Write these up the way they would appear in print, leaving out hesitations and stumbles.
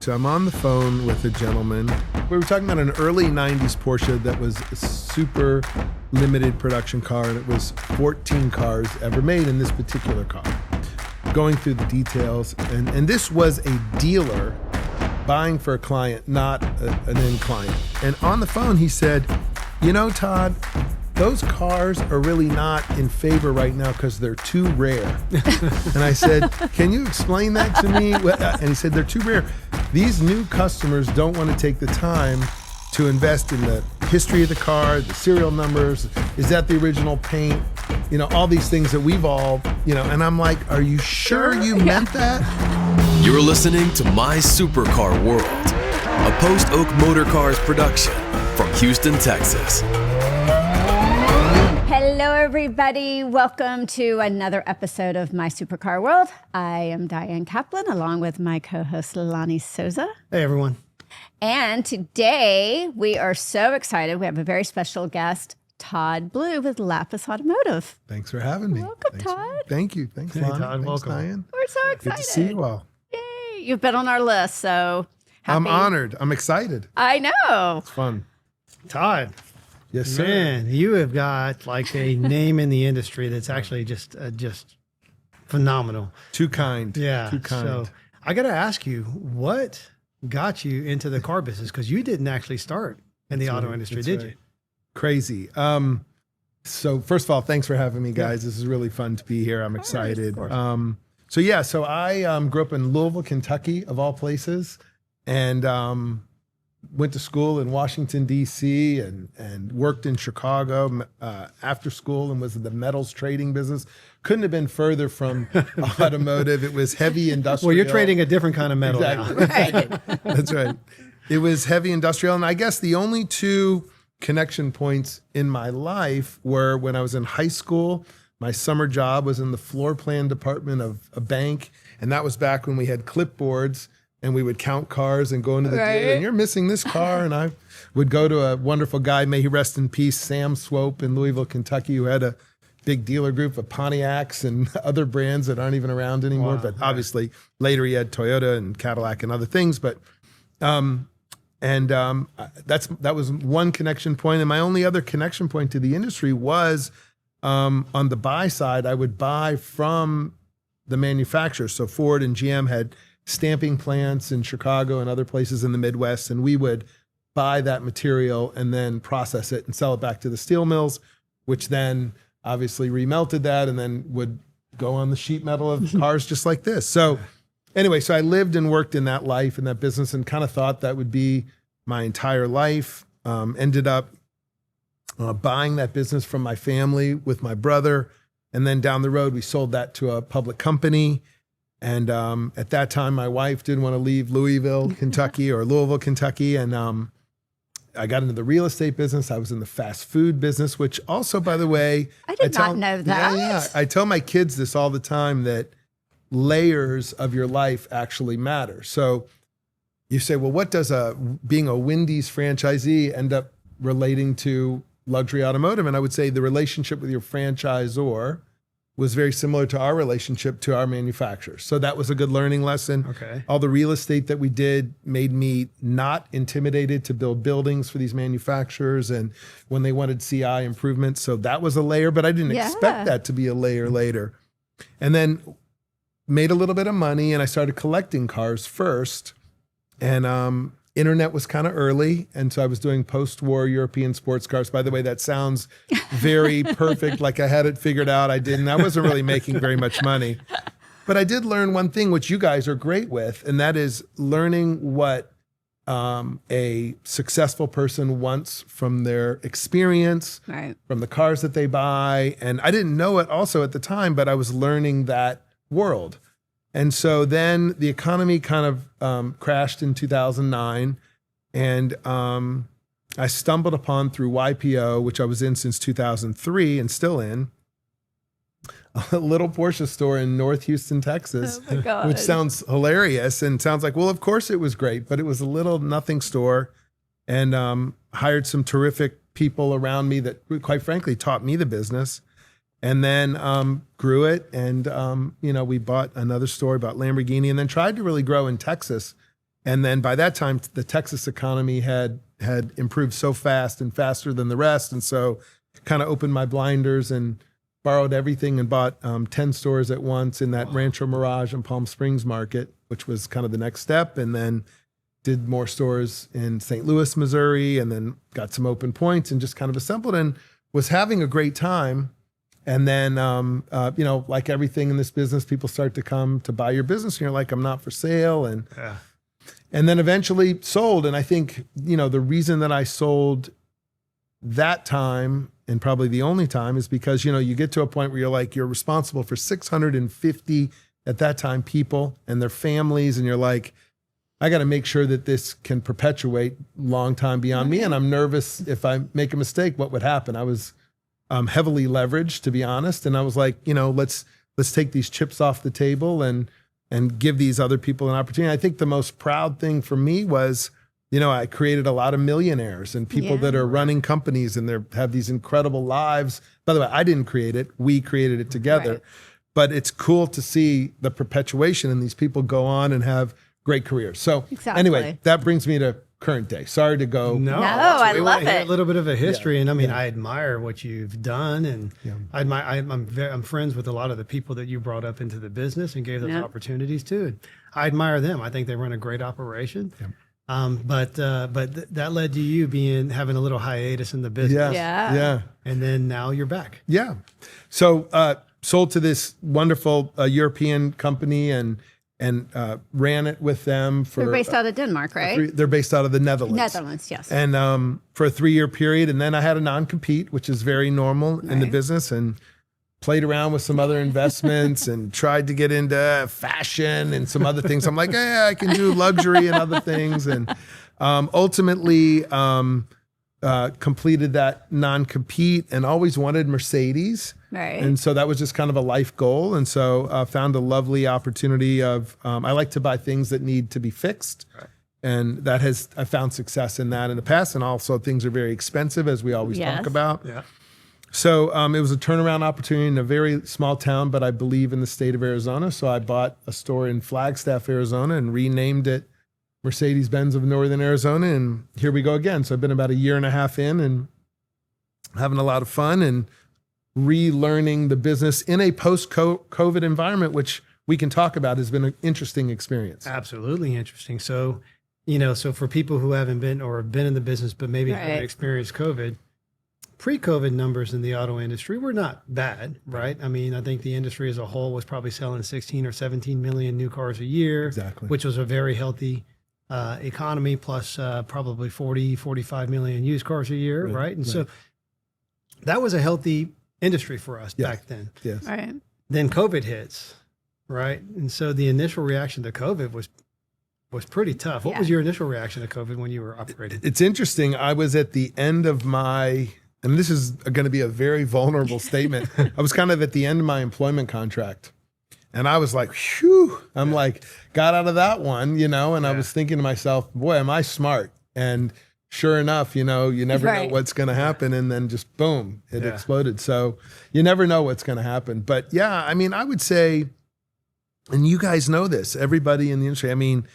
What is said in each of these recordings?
to. I'm on the phone with a gentleman. We were talking about an early 90s Porsche that was a super limited production car, and it was 14 cars ever made in this particular car. Going through the details, and this was a dealer buying for a client, not an end client. And on the phone, he said, you know, Todd, those cars are really not in favor right now because they're too rare. And I said, can you explain that to me? And he said, they're too rare. These new customers don't want to take the time to invest in the history of the car, the serial numbers, is that the original paint? You know, all these things that we've all, you know, and I'm like, are you sure you meant that? You're listening to My Supercar World, a Post Oak Motor Cars production from Houston, Texas. Hello, everybody. Welcome to another episode of My Supercar World. I am Diane Kaplan, along with my co-host Lonnie Souza. Hey, everyone. And today we are so excited. We have a very special guest, Todd Blue with Lapis Automotive. Thanks for having me. Welcome, Todd. Thank you. Thanks, Hey, Lonnie. Todd. Thanks, Welcome. Diane. We're so excited. Good to see you all. Yay. You've been on our list, so happy. I'm honored. I'm excited. I know. It's fun. Todd, Yes, sir. man, you have got like a name in the industry that's actually just phenomenal. Too kind. Yeah. Too kind. So I got to ask you, what got you into the car business? Because you didn't actually start in the auto industry, did you? Crazy. So first of all, thanks for having me, guys. This is really fun to be here. I'm excited. So I grew up in Louisville, Kentucky, of all places, and went to school in Washington, D.C., and worked in Chicago after school and was in the metals trading business. Couldn't have been further from automotive. It was heavy industrial. Well, you're trading a different kind of metal now. Exactly. That's right. It was heavy industrial. And I guess the only two connection points in my life were when I was in high school. My summer job was in the floor plan department of a bank. And that was back when we had clipboards and we would count cars and go into the dealer, and you're missing this car. And I would go to a wonderful guy, may he rest in peace, Sam Swope in Louisville, Kentucky, who had a big dealer group of Pontiacs and other brands that aren't even around anymore. Wow, but obviously later he had Toyota and Cadillac and other things. But that was one connection point. And my only other connection point to the industry was on the buy side. I would buy from the manufacturer. So Ford and GM had stamping plants in Chicago and other places in the Midwest, and we would buy that material and then process it and sell it back to the steel mills, which then obviously remelted that and then would go on the sheet metal of cars just like this. So anyway, so I lived and worked in that life, in that business, and kind of thought that would be my entire life. Ended up buying that business from my family with my brother. And then down the road, we sold that to a public company. And at that time, my wife didn't want to leave Louisville, Kentucky or Louisville, Kentucky. And I got into the real estate business. I was in the fast food business, which also, by the way, I did not know that. Yeah. I tell my kids this all the time, that layers of your life actually matter. So you say, well, what does being a Wendy's franchisee end up relating to luxury automotive? And I would say the relationship with your franchisor was very similar to our relationship to our manufacturers. So that was a good learning lesson. Okay. All the real estate that we did made me not intimidated to build buildings for these manufacturers and when they wanted CI improvements. So that was a layer, but I didn't expect that to be a layer later. And then made a little bit of money and I started collecting cars first. And internet was kind of early. And so I was doing post-war European sports cars. By the way, that sounds very perfect, like I had it figured out. I didn't. I wasn't really making very much money. But I did learn one thing, which you guys are great with, and that is learning what a successful person wants from their experience, from the cars that they buy. And I didn't know it also at the time, but I was learning that world. And so then the economy kind of crashed in 2009, and I stumbled upon, through YPO, which I was in since 2003 and still in, a little Porsche store in North Houston, Texas, which sounds hilarious and sounds like, well, of course it was great, but it was a little nothing store, and hired some terrific people around me that, quite frankly, taught me the business. And then grew it, and we bought another store, bought Lamborghini, and then tried to really grow in Texas And then by that time, the Texas economy had improved so fast and faster than the rest. And so kind of opened my blinders and borrowed everything and bought 10 stores at once in that Rancho Mirage and Palm Springs market, which was kind of the next step. And then did more stores in St. Louis, Missouri, and then got some open points and just kind of assembled and was having a great time. And then, like everything in this business, people start to come to buy your business and you're like, I'm not for sale. And then eventually sold. And I think, the reason that I sold that time, and probably the only time, is because, you get to a point where you're responsible for 650 at that time people and their families. And you're like, I got to make sure that this can perpetuate long time beyond me. And I'm nervous if I make a mistake, what would happen? I was heavily leveraged, to be honest. And I was like, let's take these chips off the table and give these other people an opportunity. I think the most proud thing for me was, I created a lot of millionaires and people that are running companies and have these incredible lives. By the way, I didn't create it. We created it together. Right. But it's cool to see the perpetuation and these people go on and have great careers. So anyway, that brings me to current day. Sorry to go. No, I love it. A little bit of a history, and I admire what you've done, and I'm friends with a lot of the people that you brought up into the business and gave those opportunities to. And I admire them. I think they run a great operation. Yeah. But that led to you having a little hiatus in the business. Yeah. And then now you're back. Yeah. So sold to this wonderful European company and ran it with them for. They're based out of Denmark, right? They're based out of the Netherlands. Netherlands, yes. And for a 3-year period, and then I had a non-compete, which is very normal in the business, and played around with some other investments and tried to get into fashion and some other things. I'm like, I can do luxury and other things, and ultimately completed that non-compete and always wanted Mercedes. Right. And so that was just kind of a life goal. And so found a lovely opportunity of, I like to buy things that need to be fixed. Right. And I found success in that in the past. And also things are very expensive, as we always talk about. Yeah. So it was a turnaround opportunity in a very small town, but I believe in the state of Arizona. So I bought a store in Flagstaff, Arizona, and renamed it Mercedes-Benz of Northern Arizona. And here we go again. So I've been about 1.5 years in and having a lot of fun and relearning the business in a post-COVID environment, which we can talk about, has been an interesting experience. Absolutely interesting. So, so for people who haven't been or have been in the business, but maybe haven't experienced COVID, pre-COVID numbers in the auto industry were not bad, right? I mean, I think the industry as a whole was probably selling 16 or 17 million new cars a year, which was a very healthy economy, plus probably 40, 45 million used cars a year, right? And so that was a healthy industry for us back then. Yes. Right. Then COVID hits, right? And so the initial reaction to COVID was pretty tough. What was your initial reaction to COVID when you were operating? It's interesting. I was at the end of and this is going to be a very vulnerable statement. I was kind of at the end of my employment contract. And I was like, whew, I'm like, got out of that one, and I was thinking to myself, boy, am I smart? And sure enough, you never know what's going to happen. And then just boom, it exploded. So you never know what's going to happen. But yeah, I mean, I would say, and you guys know this, everybody in the industry, I mean,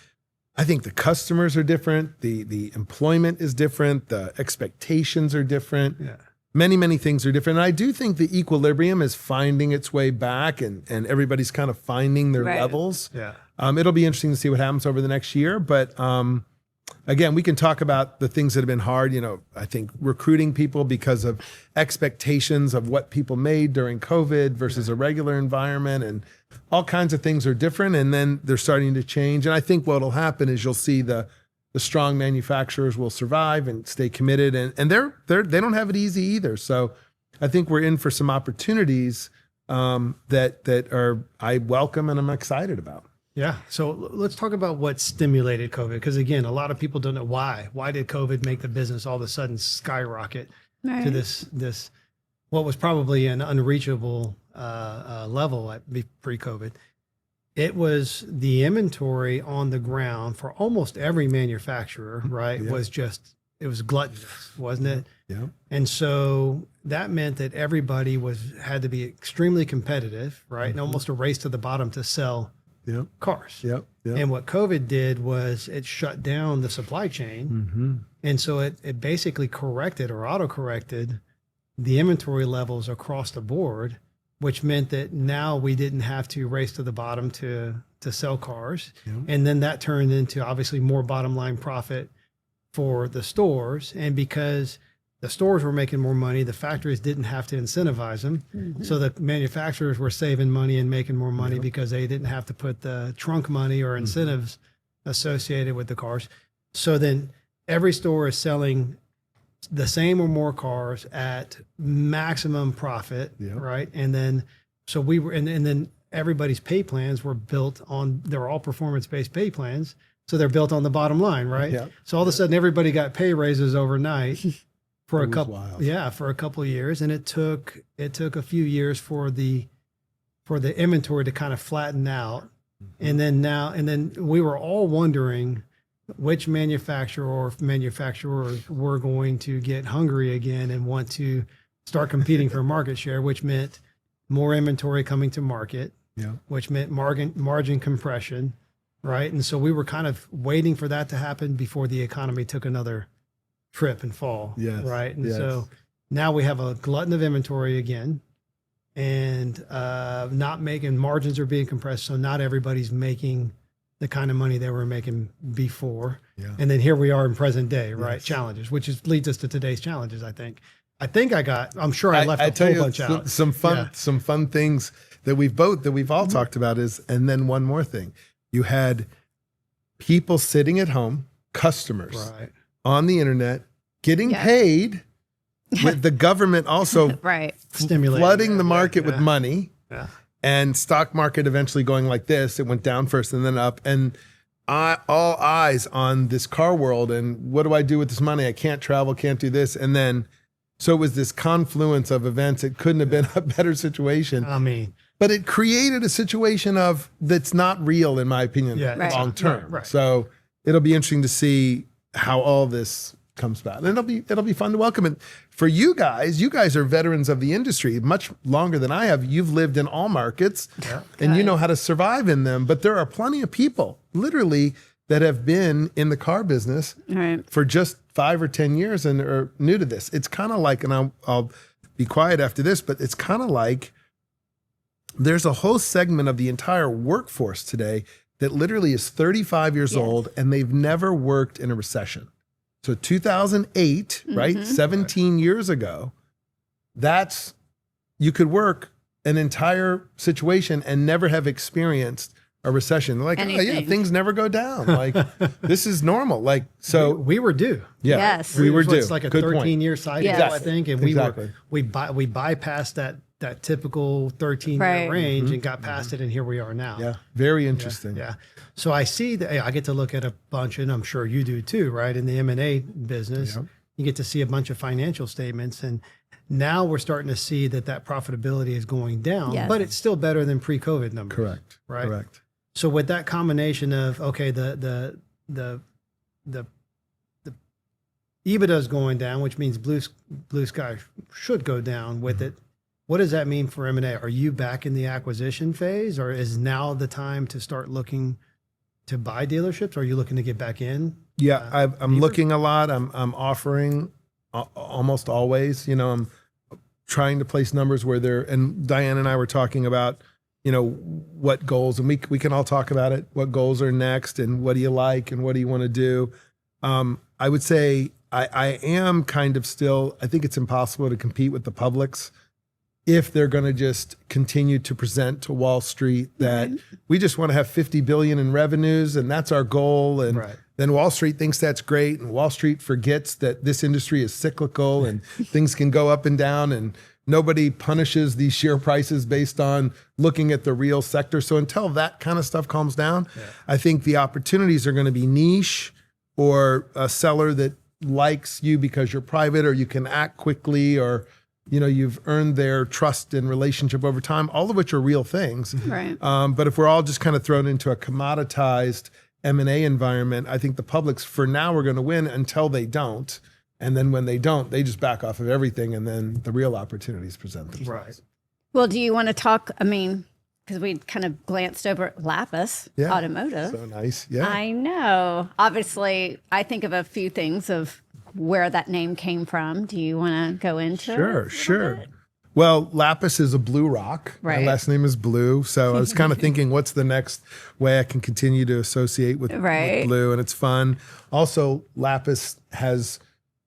I think the customers are different. The employment is different. The expectations are different. Yeah. Many, many things are different. And I do think the equilibrium is finding its way back and everybody's kind of finding their levels. Yeah. It'll be interesting to see what happens over the next year. But again, we can talk about the things that have been hard. I think recruiting people because of expectations of what people made during COVID versus a regular environment, and all kinds of things are different. And then they're starting to change. And I think what'll happen is you'll see the strong manufacturers will survive and stay committed, and they don't have it easy either. So I think we're in for some opportunities that I welcome and I'm excited about. Yeah. So let's talk about what stimulated COVID, because again, a lot of people don't know why. Why did COVID make the business all of a sudden skyrocket to this what was probably an unreachable level at pre-COVID? It was the inventory on the ground for almost every manufacturer, right? Yeah. It was gluttonous, wasn't it? Yeah. And so that meant that everybody had to be extremely competitive, right? Mm-hmm. And almost a race to the bottom to sell cars. Yep. And what COVID did was it shut down the supply chain. And so it basically corrected or auto-corrected the inventory levels across the board, which meant that now we didn't have to race to the bottom to sell cars. And then that turned into obviously more bottom line profit for the stores. And because the stores were making more money, the factories didn't have to incentivize them. So the manufacturers were saving money and making more money because they didn't have to put the trunk money or incentives associated with the cars. So then every store is selling the same or more cars at maximum profit, right? And then, so we were, and then everybody's pay plans were built on, they're all performance-based pay plans. So they're built on the bottom line, right? So all of a sudden everybody got pay raises overnight for a couple, for a couple of years. And it took a few years for the inventory to kind of flatten out. And then we were all wondering which manufacturer or manufacturers were going to get hungry again and want to start competing for market share, which meant more inventory coming to market, which meant margin compression, right? And so we were kind of waiting for that to happen before the economy took another trip and fall, right? And so now we have a glutton of inventory again, and not making, margins are being compressed, so not everybody's making the kind of money they were making before. And then here we are in present day, right? Challenges, which leads us to today's challenges, I think. I'm sure I left a whole bunch out. Some fun things that we've all talked about is, and then one more thing. You had people sitting at home, customers on the internet, getting paid with the government also stimulating, flooding the market with money. And stock market eventually going like this. It went down first and then up. And all eyes on this car world. And what do I do with this money? I can't travel, can't do this. And then, so it was this confluence of events. It couldn't have been a better situation. I mean, but it created a situation that's not real, in my opinion, long term. So it'll be interesting to see how all this comes back. And it'll be fun to welcome it. For you guys are veterans of the industry much longer than I have. You've lived in all markets and you know how to survive in them. But there are plenty of people literally that have been in the car business for just 5 or 10 years and are new to this. It's kind of like, and I'll be quiet after this, but it's kind of like there's a whole segment of the entire workforce today that literally is 35 years old and they've never worked in a recession. So 2008, right? 17 years ago, you could work an entire situation and never have experienced a recession. They're like, things never go down. Like, this is normal. Like, so we were due. We were due. It's like a 13-year cycle, I think. And we bypassed that typical 13-year range and got past it, and here we are now. Yeah, very interesting. So I see that I get to look at a bunch, and I'm sure you do too, right? In the M&A business, you get to see a bunch of financial statements, and now we're starting to see that profitability is going down, but it's still better than pre-COVID numbers. Correct. Right. Correct. So with that combination of the EBITDA is going down, which means blue sky should go down with it. What does that mean for M&A? Are you back in the acquisition phase, or is now the time to start looking to buy dealerships? Or are you looking to get back in? I'm looking a lot. I'm offering almost always. I'm trying to place numbers where and Diane and I were talking about, what goals, and we can all talk about it. What goals are next, and what do you like, and what do you want to do? I would say I am kind of still. I think it's impossible to compete with the publics if they're going to just continue to present to Wall Street that we just want to have 50 billion in revenues and that's our goal. And then Wall Street thinks that's great. And Wall Street forgets that this industry is cyclical and things can go up and down, and nobody punishes these share prices based on looking at the real sector. So until that kind of stuff calms down, I think the opportunities are going to be niche, or a seller that likes you because you're private, or you can act quickly, or you've earned their trust and relationship over time, all of which are real things. But if we're all just kind of thrown into a commoditized M&A environment, I think the publics for now are going to win until they don't. And then when they don't, they just back off of everything, and then the real opportunities present themselves. Well, do you want to talk? I mean, because we kind of glanced over Lapis Automotive. So nice. Yeah. I know. Obviously, I think of a few things of where that name came from. Do you want to go into it? Sure. Well, Lapis is a blue rock. Right. My last name is Blue. So I was kind of thinking, what's the next way I can continue to associate with blue? And it's fun. Also, Lapis has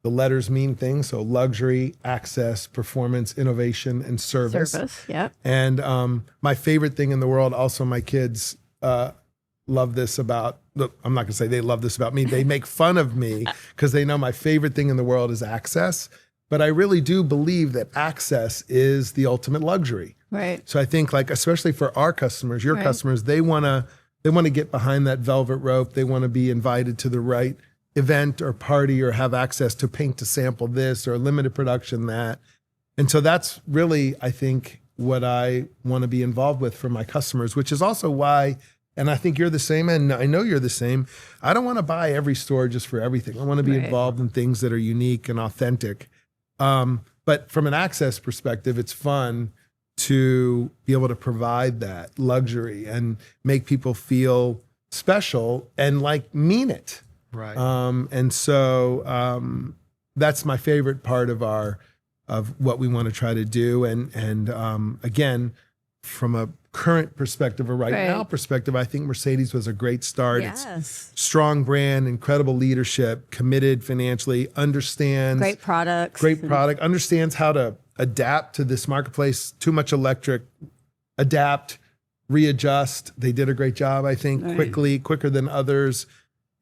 the letters mean things. So luxury, access, performance, innovation, and service. Yep. And my favorite thing in the world, also my kids love this about, look, I'm not going to say they love this about me. They make fun of me because they know my favorite thing in the world is access. But I really do believe that access is the ultimate luxury. Right. So I think, like, especially for our customers, your customers, they want to get behind that velvet rope. They want to be invited to the right event or party or have access to paint to sample this or limited production that. And so that's really, I think, what I want to be involved with for my customers, which is also why, and I think you're the same, and I know you're the same, I don't want to buy every store just for everything. I want to be involved in things that are unique and authentic. But from an access perspective, it's fun to be able to provide that luxury and make people feel special and like mean it. Right. And so that's my favorite part of what we want to try to do. And again, from a current perspective or right now perspective, I think Mercedes was a great start. Yes. It's strong brand, incredible leadership, committed financially, understands Great product, understands how to adapt to this marketplace. Too much electric, adapt, readjust. They did a great job, I think, quicker than others.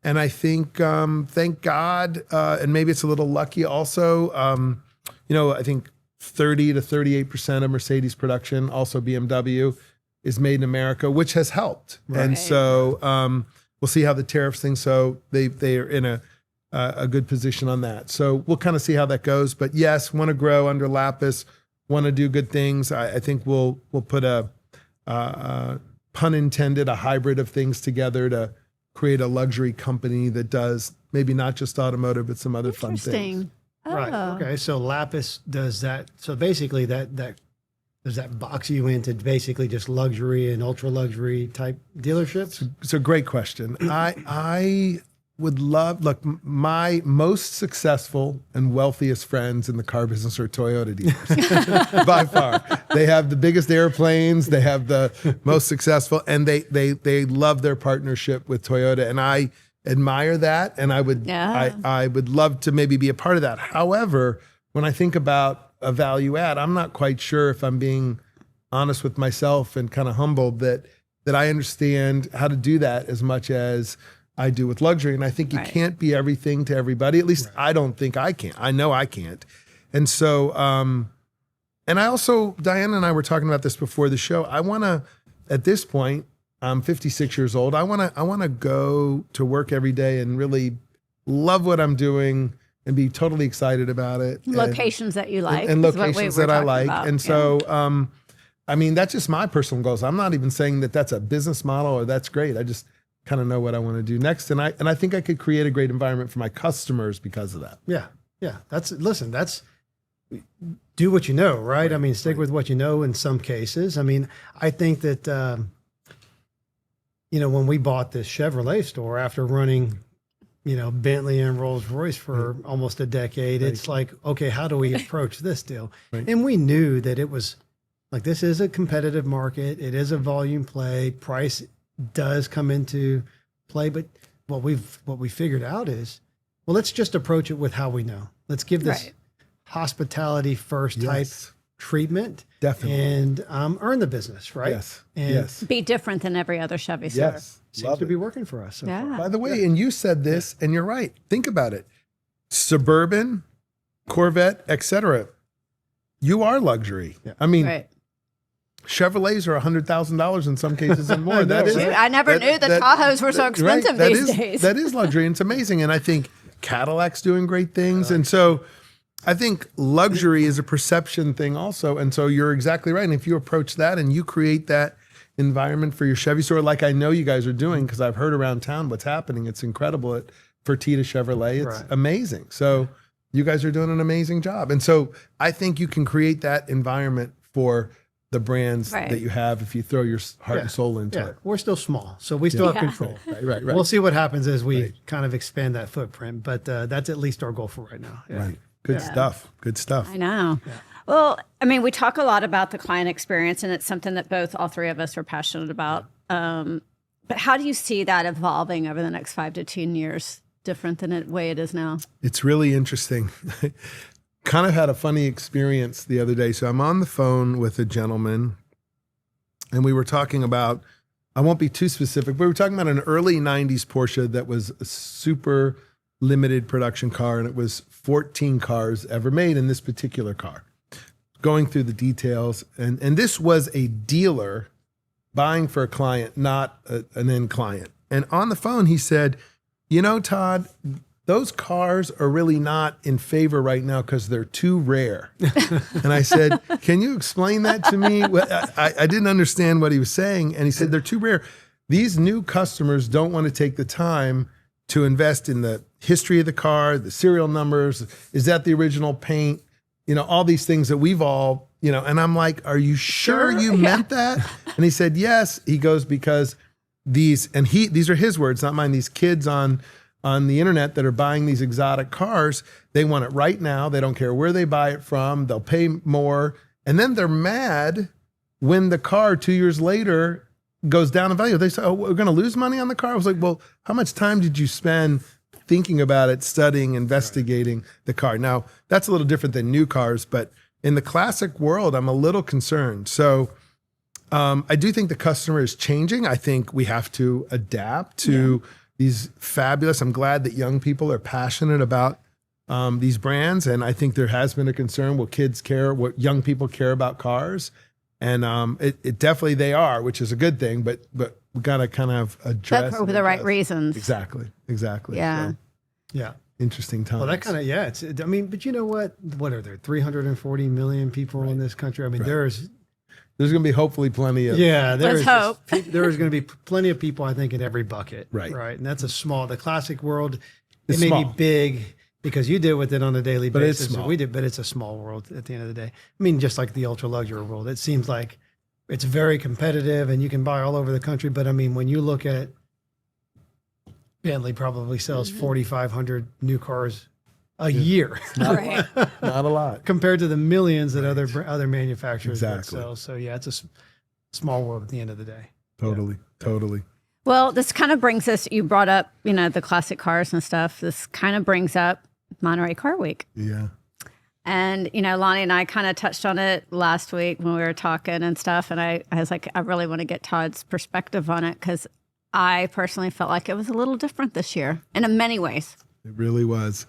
And I think, thank God, and maybe it's a little lucky also, I think 30 to 38% of Mercedes production, also BMW, is made in America, which has helped. Right. And so we'll see how the tariffs thing. So they are in a good position on that. So we'll kind of see how that goes. But yes, want to grow under Lapis, want to do good things. I think we'll put a pun intended, a hybrid of things together to create a luxury company that does maybe not just automotive, but some other fun things. Oh. Right. Okay. So Lapis does that. So basically that does that box you into basically just luxury and ultra luxury type dealerships? It's a great question. I would love, look, my most successful and wealthiest friends in the car business are Toyota dealers by far. They have the biggest airplanes. They have the most successful, and they love their partnership with Toyota. And I admire that. And I would love to maybe be a part of that. However, when I think about a value add, I'm not quite sure if I'm being honest with myself and kind of humbled that I understand how to do that as much as I do with luxury. And I think you can't be everything to everybody. At least I don't think I can. I know I can't. And so, and I also, Diana and I were talking about this before the show. I want to, at this point, I'm 56 years old. I want to go to work every day and really love what I'm doing and be totally excited about it. Locations that you like. And locations that I like. About. And so, I mean, that's just my personal goals. I'm not even saying that that's a business model or that's great. I just kind of know what I want to do next. And I think I could create a great environment for my customers because of that. Yeah. Yeah. That's do what you know, right? I mean, stick with what you know in some cases. I mean, I think that, when we bought this Chevrolet store after running, Bentley and Rolls Royce for almost a decade, it's like, okay, how do we approach this deal? Right. And we knew that it was like, this is a competitive market. It is a volume play. Price does come into play. But what we figured out is, well, let's just approach it with how we know. Let's give this hospitality first type treatment. Definitely. And earn the business, right? Yes. And be different than every other Chevy store. Yes. Seems to be working for us so far. By the way, and you said this, and you're right. Think about it. Suburban, Corvette, etc. You are luxury. Yeah. I mean, Chevrolets are $100,000 in some cases and more. I never knew that Tahoes were so expensive these days. That is luxury, and it's amazing. And I think Cadillac's doing great things. And so I think luxury is a perception thing also. And so you're exactly right. And if you approach that and you create that environment for your Chevy store, like I know you guys are doing, because I've heard around town what's happening. It's incredible at Fertitta Chevrolet. It's amazing. So you guys are doing an amazing job. And so I think you can create that environment for the brands that you have if you throw your heart and soul into it. We're still small, so we still have control. Right. We'll see what happens as we kind of expand that footprint, but that's at least our goal for right now. Yeah. Right. Good stuff. Good stuff. I know. Yeah. Well, I mean, we talk a lot about the client experience, and it's something that all three of us are passionate about. But how do you see that evolving over the next 5 to 10 years, different than the way it is now? It's really interesting. Kind of had a funny experience the other day. So I'm on the phone with a gentleman, and we were talking about, I won't be too specific, but we were talking about an early 90s Porsche that was a super limited production car, and it was 14 cars ever made in this particular car. Going through the details, and this was a dealer buying for a client, not an end client. And on the phone, he said, Todd, those cars are really not in favor right now because they're too rare. And I said, can you explain that to me? I didn't understand what he was saying. And he said, they're too rare. These new customers don't want to take the time to invest in the history of the car, the serial numbers. Is that the original paint? All these things that we've all, and I'm like, are you sure you meant that? And he said, yes. He goes, because these are his words, not mine, these kids on the internet that are buying these exotic cars, they want it right now. They don't care where they buy it from. They'll pay more. And then they're mad when the car 2 years later goes down in value. They say, oh, we're going to lose money on the car. I was like, well, how much time did you spend thinking about it, studying, investigating the car? Now, that's a little different than new cars, but in the classic world, I'm a little concerned. So I do think the customer is changing. I think we have to adapt to these fabulous, I'm glad that young people are passionate about these brands. And I think there has been a concern, will kids care, what young people care about cars? And it definitely they are, which is a good thing, but we got to kind of address. But for the right reasons. Exactly. Yeah. So, yeah. Interesting times. Well, that kind of, but you know what? What are there? 340 million people in this country? I mean, there's going to be hopefully plenty of. Yeah. Let's hope. There's going to be plenty of people, I think, in every bucket. Right. And that's the classic world. It's it may small. be big because you deal with it on a daily basis. It's small. We did, but it's a small world at the end of the day. I mean, just like the ultra luxury world, it seems like it's very competitive and you can buy all over the country. But I mean, when you look at Bentley probably sells 4,500 new cars a year. Right. Not a lot. Compared to the millions that other manufacturers Exactly. sell. So yeah, it's a small world at the end of the day. Totally. Well, this kind of brings us, you brought up, the classic cars and stuff. This kind of brings up Monterey Car Week. Yeah. And, Lonnie and I kind of touched on it last week when we were talking and stuff. And I was like, I really want to get Todd's perspective on it because I personally felt like it was a little different this year and in many ways. It really was.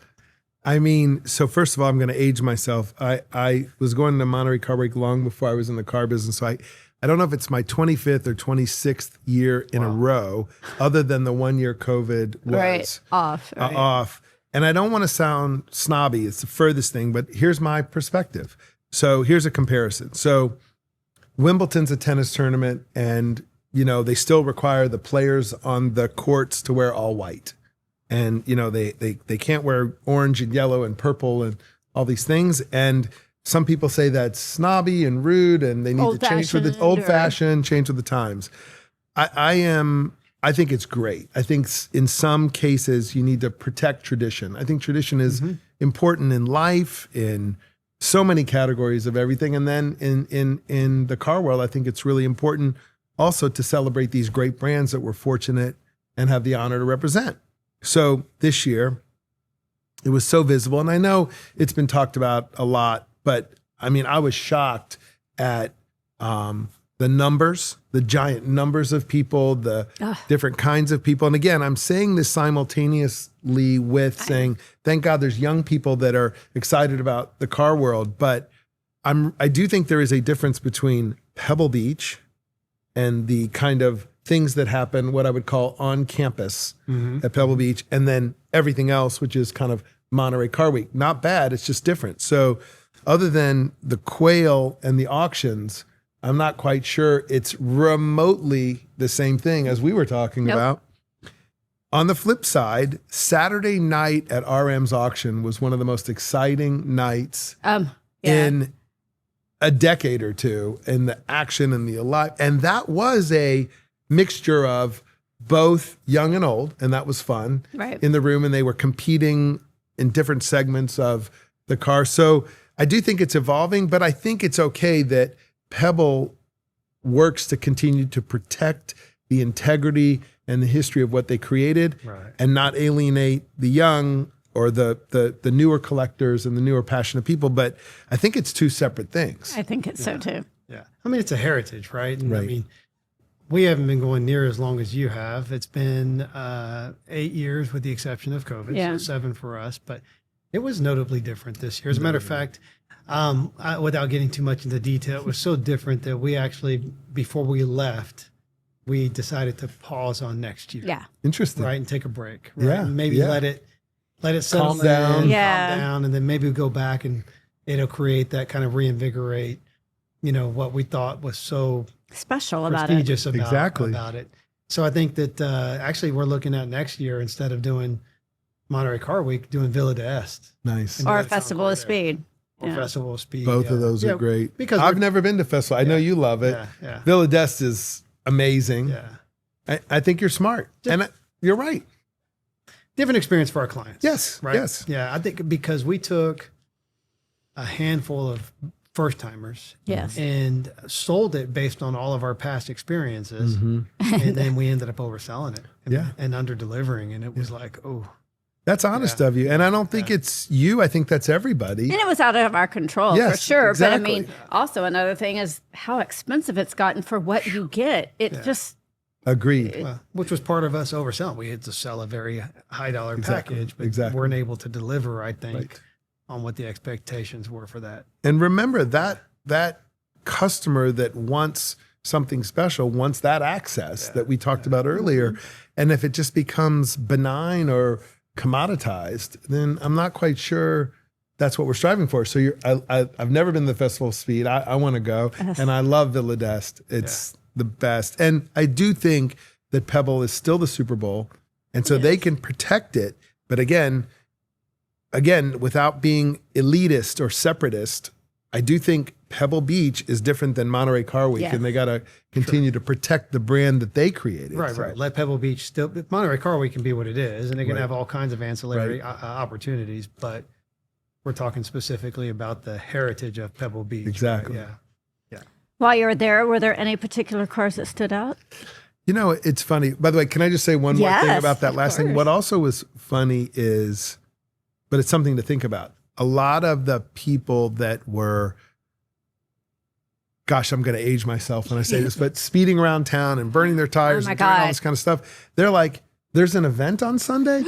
I mean, so first of all, I'm going to age myself. I was going to Monterey Car Week long before I was in the car business. So I don't know if it's my 25th or 26th year in a row, other than the 1 year COVID was off. And I don't want to sound snobby. It's the furthest thing, but here's my perspective. So here's a comparison. So Wimbledon's a tennis tournament, and they still require the players on the courts to wear all white. And, they can't wear orange and yellow and purple and all these things. And some people say that's snobby and rude and they need to change with the old fashioned, change with the times. I think it's great. I think in some cases you need to protect tradition. I think tradition is important in life, in so many categories of everything. And then in the car world, I think it's really important also to celebrate these great brands that we're fortunate and have the honor to represent. So this year, it was so visible. And I know it's been talked about a lot, but I mean, I was shocked at the numbers, the giant numbers of people, the different kinds of people. And again, I'm saying this simultaneously with saying, thank God there's young people that are excited about the car world. But I do think there is a difference between Pebble Beach and the kind of things that happen, what I would call on campus at Pebble Beach, and then everything else, which is kind of Monterey Car Week. Not bad, it's just different. So other than the quail and the auctions, I'm not quite sure it's remotely the same thing as we were talking about. On the flip side, Saturday night at RM's auction was one of the most exciting nights in a decade or two, and the action and the alive. And that was a mixture of both young and old, and that was fun in the room. And they were competing in different segments of the car. So I do think it's evolving, but I think it's okay that Pebble works to continue to protect the integrity and the history of what they created and not alienate the young or the newer collectors and the newer passionate people. But I think it's two separate things. I think it's so too. Yeah. I mean, it's a heritage, right? And I mean, we haven't been going near as long as you have. It's been 8 years with the exception of COVID, so 7 for us. But it was notably different this year. As a matter of fact, without getting too much into detail, it was so different that we actually, before we left, we decided to pause on next year. Yeah. Interesting. Right, and take a break. Right? Yeah. And maybe let it settle Calm down. calm down, and then maybe we'll go back and it'll create that kind of reinvigorate, what we thought was so special about it. Prestigious about it. So I think that actually we're looking at next year, instead of doing Monterey Car Week, doing Villa d'Este. Nice. Or a Festival of Speed. Or Festival of Speed. Both of those are great. Because I've never been to Festival. I know you love it. Yeah. Villa d'Este is amazing. Yeah. I think you're smart. And you're right. Different experience for our clients. Yes. Right? Yes. Yeah. I think because we took a handful of first timers and sold it based on all of our past experiences. And then we ended up overselling it and under delivering. And it was like, oh. That's honest of you. And I don't think it's you. I think that's everybody. And it was out of our control for sure. Exactly. But I mean, also another thing is how expensive it's gotten for what you get. It just. Agreed. Well, which was part of us overselling. We had to sell a very high dollar package, but weren't able to deliver, I think, on what the expectations were for that. And remember that customer that wants something special wants that access that we talked about earlier. And if it just becomes benign or commoditized, then I'm not quite sure that's what we're striving for. So I've never been to the Festival of Speed. I want to go, and I love Villa d'Este. It's the best. And I do think that Pebble is still the Super Bowl, and so they can protect it. But again, without being elitist or separatist, I do think Pebble Beach is different than Monterey Car Week, and they got to continue to protect the brand that they created. Right. Let Pebble Beach still. Monterey Car Week can be what it is, and it can have all kinds of ancillary opportunities. But we're talking specifically about the heritage of Pebble Beach. Exactly. Right? Yeah. While you were there, were there any particular cars that stood out? It's funny. By the way, can I just say one more thing about that last thing? What also was funny is, but it's something to think about. A lot of the people that were, gosh, I'm going to age myself when I say this, but speeding around town and burning their tires and doing all this kind of stuff, they're like, there's an event on Sunday?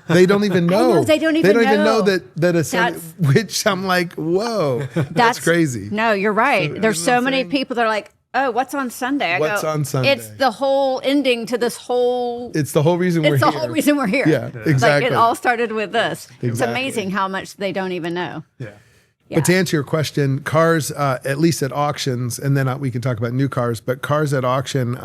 They don't even know. I know, they don't even know that a Sunday, which I'm like, whoa, that's crazy. No, you're right. There's so many people that are like, oh, what's on Sunday? What's on Sunday? It's the whole ending to this whole. It's the whole reason we're here. It's the whole reason we're here. Yeah, exactly. Like it all started with this. Exactly. It's amazing how much they don't even know. Yeah. But to answer your question, cars, at least at auctions, and then we can talk about new cars, but cars at auction,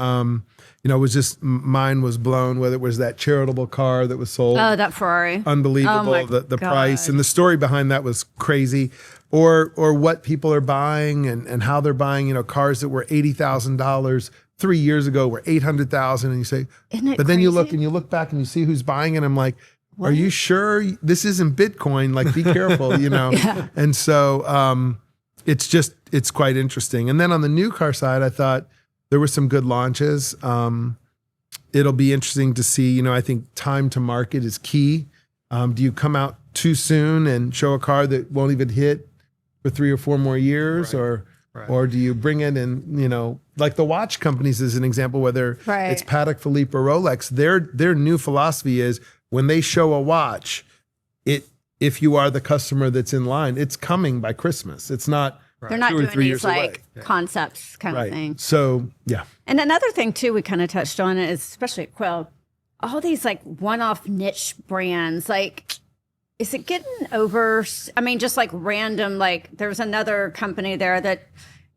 was just, mine was blown, whether it was that charitable car that was sold. Oh, that Ferrari. Unbelievable, the price. And the story behind that was crazy. Or what people are buying and how they're buying, cars that were $80,000 3 years ago were $800,000. And you say, but then you look back and you see who's buying it. I'm like, what? Are you sure this isn't Bitcoin? Like, be careful, And so it's quite interesting. And then on the new car side, I thought there were some good launches. It'll be interesting to see, I think time to market is key. Do you come out too soon and show a car that won't even hit for 3 or 4 more years? Or do you bring it in, like the watch companies as an example, whether it's Patek Philippe or Rolex, their new philosophy is, when they show a watch, if you are the customer that's in line, it's coming by Christmas. It's not They're not 2 or doing 3 these years like away. concepts kind of thing. So, yeah. And another thing too, we kind of touched on is, especially at Quill, all these like one-off niche brands, like, is it getting over? I mean, just like random, like there was another company there that,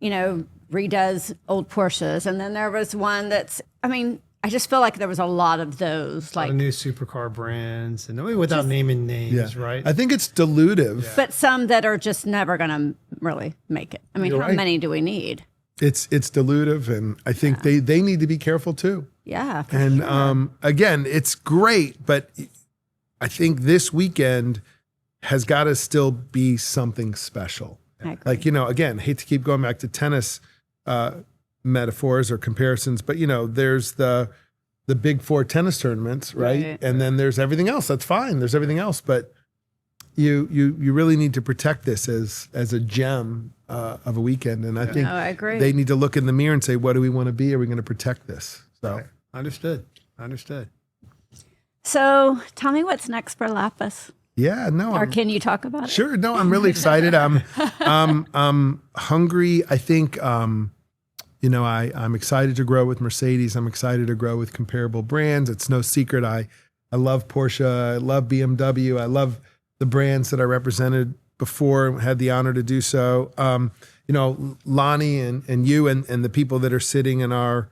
redoes old Porsches. And then there was one that's, I just feel like there was a lot of those, like new supercar brands, and without naming names, right? I think it's dilutive. But some that are just never going to really make it. I mean, You're how right. many do we need? It's dilutive, and I think they need to be careful too. Yeah. For And sure. again, it's great, but I think this weekend has got to still be something special. I agree. Like, again, hate to keep going back to tennis metaphors or comparisons, but there's the big four tennis tournaments, right? And then there's everything else. That's fine. There's everything else, but you really need to protect this as a gem of a weekend. And I think I agree. they need to look in the mirror and say, what do we want to be? Are we going to protect this? So Understood. So tell me what's next for Lapis. yeah, no, Or can you talk about it? sure. No, I'm really excited. I'm hungry. I think, I'm excited to grow with Mercedes. I'm excited to grow with comparable brands. It's no secret. I love Porsche. I love BMW. I love the brands that I represented before, had the honor to do so. Lonnie and you and the people that are sitting in our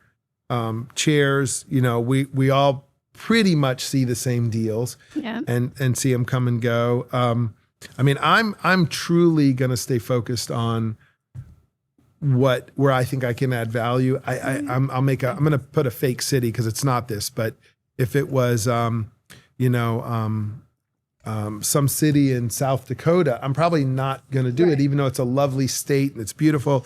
chairs, we all pretty much see the same deals and see them come and go. I'm truly going to stay focused on where I think I can add value. I'm going to put a fake city because it's not this, but if it was, some city in South Dakota, I'm probably not going to do it, even though it's a lovely state and it's beautiful.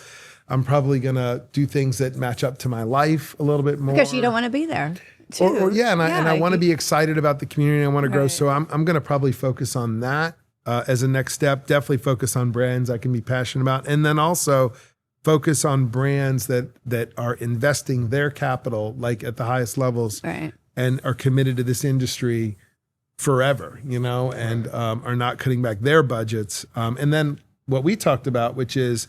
I'm probably going to do things that match up to my life a little bit more. Because you don't want to be there. Too. I want to be excited about the community. I want to grow. So I'm going to probably focus on that as a next step. Definitely focus on brands I can be passionate about. And then also focus on brands that are investing their capital, like at the highest levels, and are committed to this industry forever, and are not cutting back their budgets. And then what we talked about, which is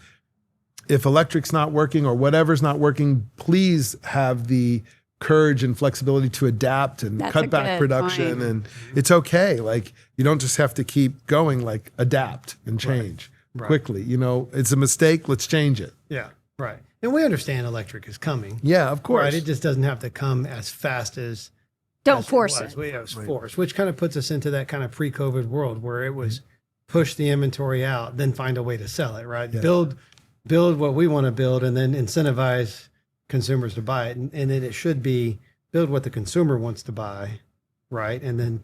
if electric's not working or whatever's not working, please have the courage and flexibility to adapt and cut back production. And it's okay. Like, you don't just have to keep going, like adapt and change quickly. It's a mistake. Let's change it. Yeah. Right. And we understand electric is coming. Yeah, of course. Right. It just doesn't have to come as fast as Don't force it. It was forced, which kind of puts us into that kind of pre-COVID world where it was push the inventory out, then find a way to sell it, right? Yeah. Build what we want to build and then incentivize consumers to buy it. And then it should be build what the consumer wants to buy, right? And then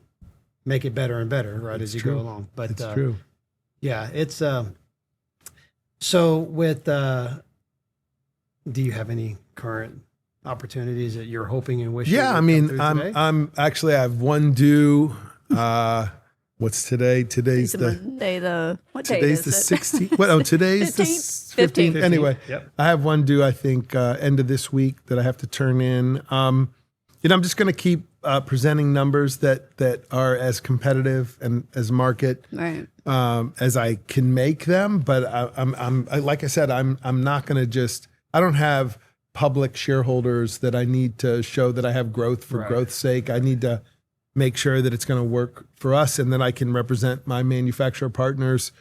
make it better and better, right, as you go along. But it's true. Yeah, it's so with do you have any current opportunities that you're hoping and wishing? Yeah, I'm actually, I have one due. What's today? Today's the Monday. What day today's is the it? 16th. Well, today's the 15th. Anyway, I have one due. I think end of this week that I have to turn in. I'm just going to keep presenting numbers that are as competitive and as market as I can make them. But I'm like I said, I'm not going to just. I don't have public shareholders that I need to show that I have growth for growth's sake. I need to make sure that it's going to work for us and that I can represent my manufacturer partners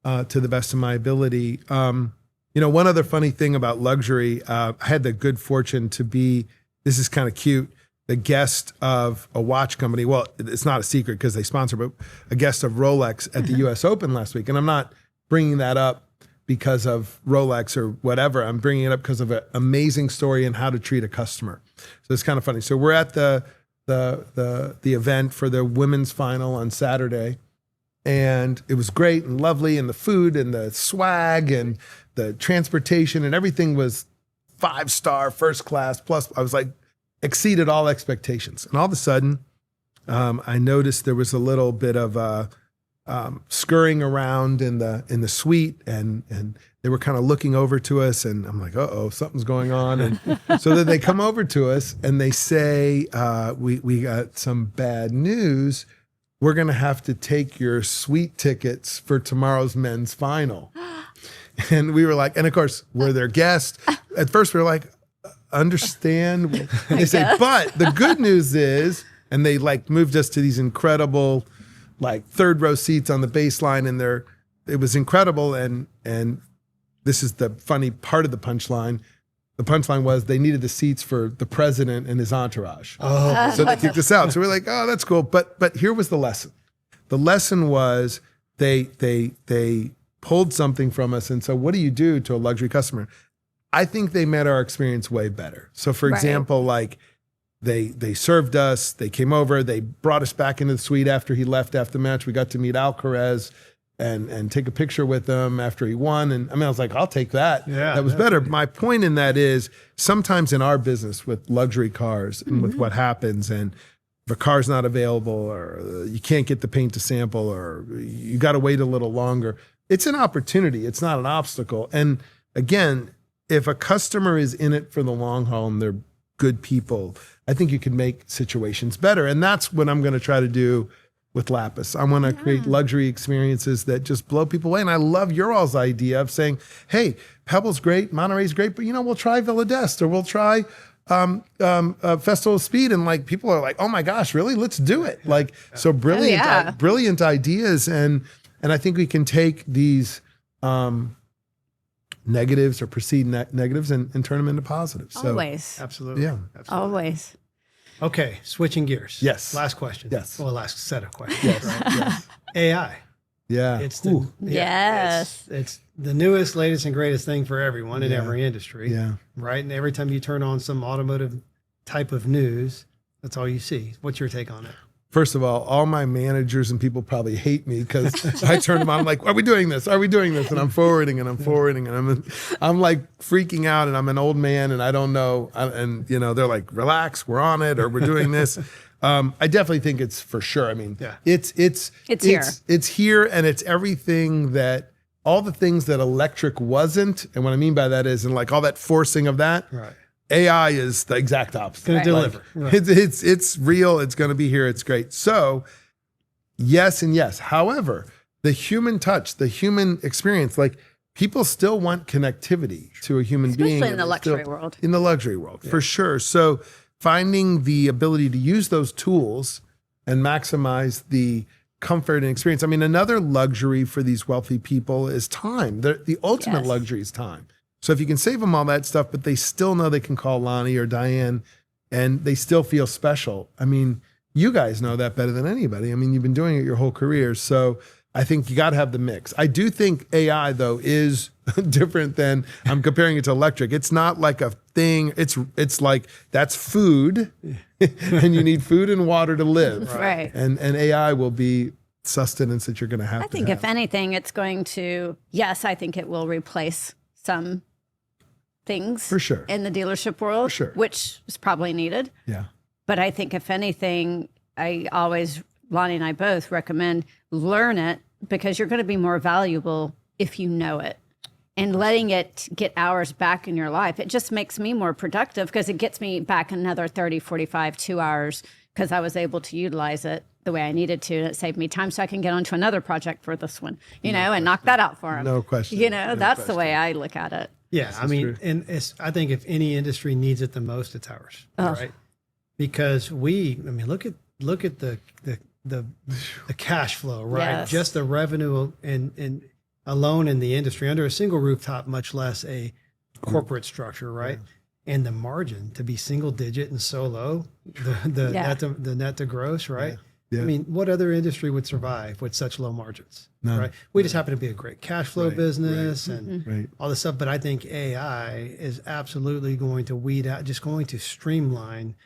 to the best of my ability. One other funny thing about luxury, I had the good fortune to be, this is kind of cute, the guest of a watch company. Well, it's not a secret because they sponsor, but a guest of Rolex at the US Open last week. And I'm not bringing that up because of Rolex or whatever. I'm bringing it up because of an amazing story and how to treat a customer. So it's kind of funny. So we're at the event for the women's final on Saturday, and it was great and lovely, and the food and the swag and the transportation and everything was 5-star, first class. Plus, I was like, exceeded all expectations. And all of a sudden, I noticed there was a little bit of scurrying around in the suite, and they were kind of looking over to us, and I'm like, uh-oh, something's going on. And so then they come over to us and they say, we got some bad news. We're going to have to take your suite tickets for tomorrow's men's final. And we were like, and of course, we're their guests. At first, we were like, understand. And they say, but the good news is, and they like moved us to these incredible, like third row seats on the baseline, and it was incredible. And this is the funny part of the punchline. The punchline was they needed the seats for the president and his entourage. Oh, so they kicked us out. So we're like, oh, that's cool. But here was the lesson. The lesson was they pulled something from us and said, what do you do to a luxury customer? I think they met our experience way better. So for example, like they served us, they came over, they brought us back into the suite after he left after the match. We got to meet Alcaraz and take a picture with him after he won. And I mean, I was like, I'll take that. Yeah, that was better. My point in that is sometimes in our business with luxury cars and with what happens, and if a car's not available or you can't get the paint to sample or you got to wait a little longer, it's an opportunity. It's not an obstacle. And again, if a customer is in it for the long haul and they're good people, I think you can make situations better. And that's what I'm going to try to do with Lapis. I want to create luxury experiences that just blow people away. And I love your all's idea of saying, hey, Pebble's great, Monterey's great, but we'll try Villa d'Este or we'll try Festival of Speed. And like, people are like, oh my gosh, really? Let's do it. Like, so brilliant, brilliant ideas. And I think we can take these negatives or perceived negatives and turn them into positives. Always. Absolutely. Yeah. Absolutely. Always. Okay, switching gears. Yes. Last question. Yes. Well, last set of questions. Yes. Right? Yes. AI. Yeah. It's it's the newest, latest, and greatest thing for everyone in every industry. Yeah. Right. And every time you turn on some automotive type of news, that's all you see. What's your take on it? First of all my managers and people probably hate me because I turn them on. I'm like, are we doing this? Are we doing this? And I'm forwarding and I'm like freaking out, and I'm an old man and I don't know. And they're like, relax, we're on it, or we're doing this. I definitely think it's for sure. I mean, it's here. It's here, and it's everything that, all the things that electric wasn't. And what I mean by that is, and like all that forcing of that. Right. AI is the exact opposite. Going to deliver. Like, it's real. It's going to be here. It's great. So yes and yes. However, the human touch, the human experience, like people still want connectivity to a human being. Especially in the luxury world. In the luxury world, for sure. So finding the ability to use those tools and maximize the comfort and experience. I mean, another luxury for these wealthy people is time. The ultimate luxury is time. So if you can save them all that stuff, but they still know they can call Lonnie or Diane and they still feel special. I mean, you guys know that better than anybody. I mean, you've been doing it your whole career. So I think you got to have the mix. I do think AI, though, is different than, I'm comparing it to electric. It's not like a thing. It's like, that's food and you need food and water to live. Right. And AI will be sustenance that you're going to have. I think if anything, it's going to, I think it will replace some things for sure in the dealership world, which is probably needed. Yeah. But I think if anything, Lonnie and I both recommend learn it, because you're going to be more valuable if you know it. And letting it get hours back in your life, it just makes me more productive because it gets me back another 30, 45, 2 hours because I was able to utilize it the way I needed to. And it saved me time so I can get onto another project for this one, and knock that out for him. No question. That's the way I look at it. Yeah, I mean, and I think if any industry needs it the most, it's ours, right? Because look at the cash flow, right? Yes. Just the revenue and alone in the industry under a single rooftop, much less a corporate structure, right? Yeah. And the margin to be single digit and so low, the net to gross, right? Yeah. I mean, what other industry would survive with such low margins? None. Right? We just happen to be a great cash flow business and all this stuff. But I think AI is absolutely going to weed out, just going to streamline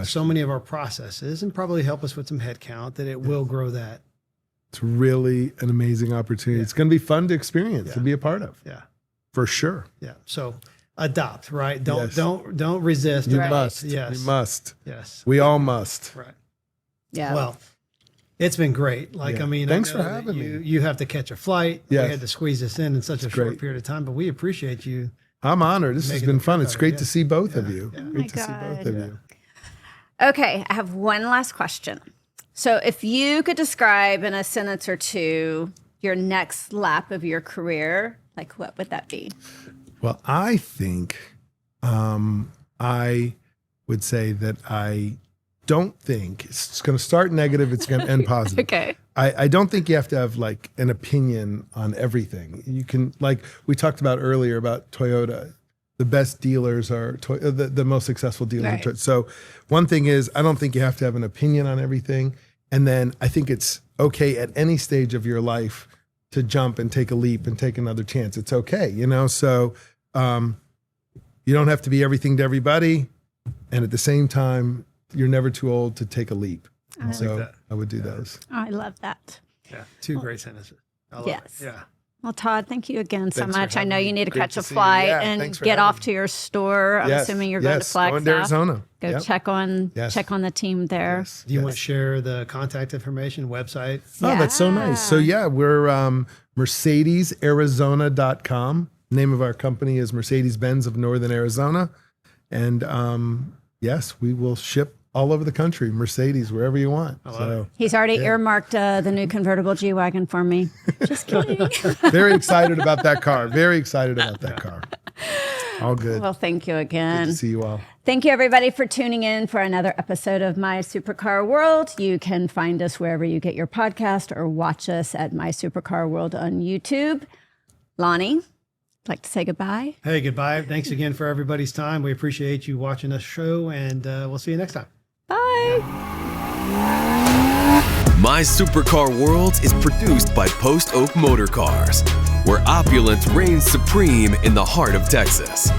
so many of our processes and probably help us with some headcount that it will grow that. It's really an amazing opportunity. Yeah. It's going to be fun to experience and be a part of. Yeah, for sure. Yeah. So adopt, right? Don't resist. You must. Yes. You must. Yes. We all must. Right. Yeah. Well, it's been great. Thanks for having me. You have to catch a flight. Yes. We had to squeeze this in such a short period of time, but we appreciate you. I'm honored. This has been fun. It's great to see both of you. Yeah. Great to see both of you. Okay, I have one last question. So if you could describe in a sentence or two your next lap of your career, like what would that be? Well, I think I would say that I don't think it's going to start negative. It's going to end positive. Okay. I don't think you have to have like an opinion on everything. You can, like we talked about earlier about Toyota, the best dealers are the most successful dealers. Right. So one thing is, I don't think you have to have an opinion on everything. And then I think it's okay at any stage of your life to jump and take a leap and take another chance. It's okay, you know? So you don't have to be everything to everybody. And at the same time, you're never too old to take a leap. I would do those. I love that. Yeah, two great sentences. I love it. Yeah. Well, Todd, thank you again so Thanks much. I know you need to Great catch to a see you. flight Yeah, and thanks for get having off me. to your store. I'm assuming you're going to Flagstaff. Going to Arizona. Go Yep. check on Yes. the team there. Yes. Do you want to share the contact information, website? Oh, that's so nice. So we're MercedesArizona.com. Name of our company is Mercedes-Benz of Northern Arizona. And yes, we will ship all over the country, Mercedes, wherever you want. So He's already earmarked the new convertible G-Wagon for me. Just kidding. very excited about that car. Very excited about that car. All good. Well, thank you Good again. to see you all. Thank you, everybody, for tuning in for another episode of My Supercar World. You can find us wherever you get your podcast or watch us at My Supercar World on YouTube. Lonnie, like to say goodbye? Hey, goodbye. Thanks again for everybody's time. We appreciate you watching this show, and we'll see you next time. Bye. My Supercar World is produced by Post Oak Motor Cars, where opulence reigns supreme in the heart of Texas.